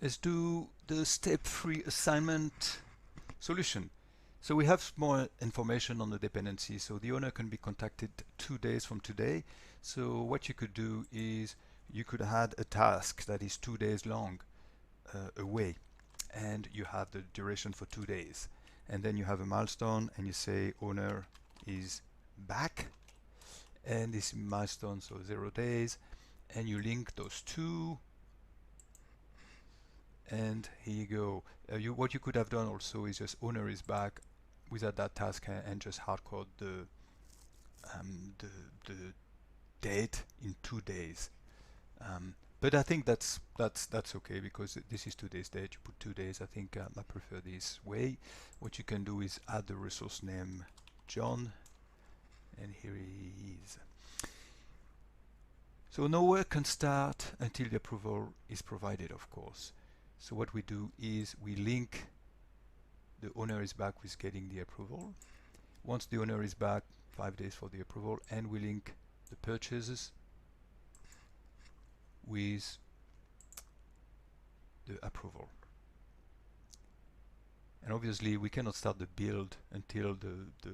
Let's do the step 3 assignment solution. So we have more information on the dependency. So the owner can be contacted 2 days from today. So what you could do is you could add a task that is 2 days long away, and you have the duration for 2 days. And then you have a milestone and you say owner is back, and this milestone, so 0 days, and you link those two. And here you go. What you could have done also is just owner is back without that task, and just hardcode the the date in 2 days. But I think that's okay, because this is today's date. You put 2 days. I think I prefer this way. What you can do is add the resource name John, and here he is. So no work can start until the approval is provided, of course. So what we do is we link the owner is back with getting the approval. Once the owner is back, 5 days for the approval, and we link the purchases with the approval. And obviously we cannot start the build until the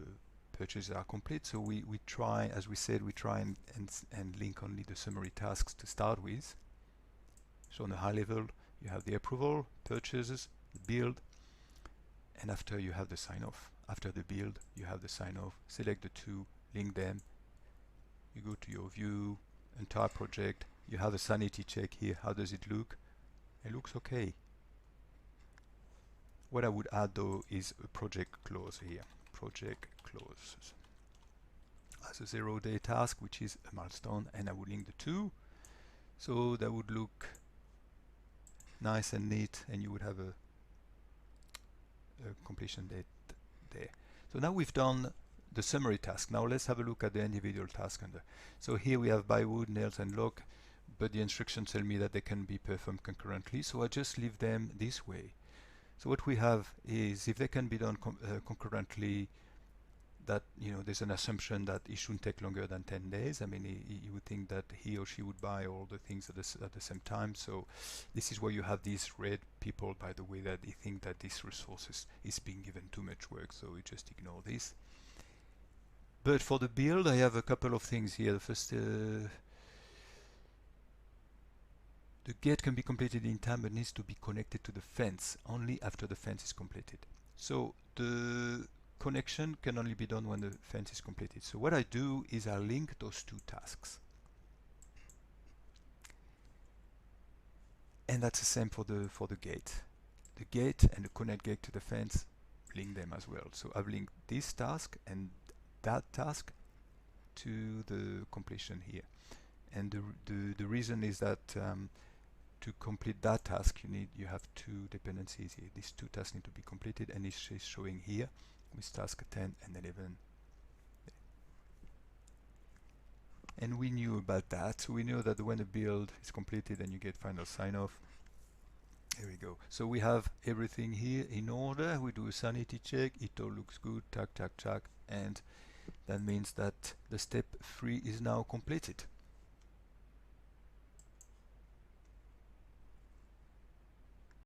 purchases are complete, so we try, as we said, we try and link only the summary tasks to start with. So on a high level you have the approval, purchases, the build, and after you have the sign off. After the build you have the sign off. Select the two, link them, you go to your view, entire project, you have a sanity check here. How does it look? It looks okay. What I would add though is a project close here. Project close as a 0-day task, which is a milestone, and I would link the two, so that would look nice and neat, and you would have a completion date there. So now we've done the summary task. Now let's have a look at the individual task under. So here we have buy wood, nails, and lock, but the instructions tell me that they can be performed concurrently, so I just leave them this way. So what we have is, if they can be done concurrently, that, you know, there's an assumption that it shouldn't take longer than 10 days. I mean, you would think that he or she would buy all the things at the same time. So this is where you have these red people, by the way, that they think that this resource is being given too much work, so we just ignore this. But for the build, I have a couple of things here. The first, the gate can be completed in time, but needs to be connected to the fence only after the fence is completed. So the connection can only be done when the fence is completed. So what I do is I link those two tasks. And that's the same for the gate. The gate and the connect gate to the fence, link them as well. So I've linked this task and that task to the completion here. And the reason is that to complete that task you have two dependencies here. These two tasks need to be completed, and it's showing here with task 10 and 11. And we knew about that, so we know that when the build is completed and you get final sign off. Here we go. So we have everything here in order. We do a sanity check, it all looks good, tack, tack, tack, and that means that the step 3 is now completed.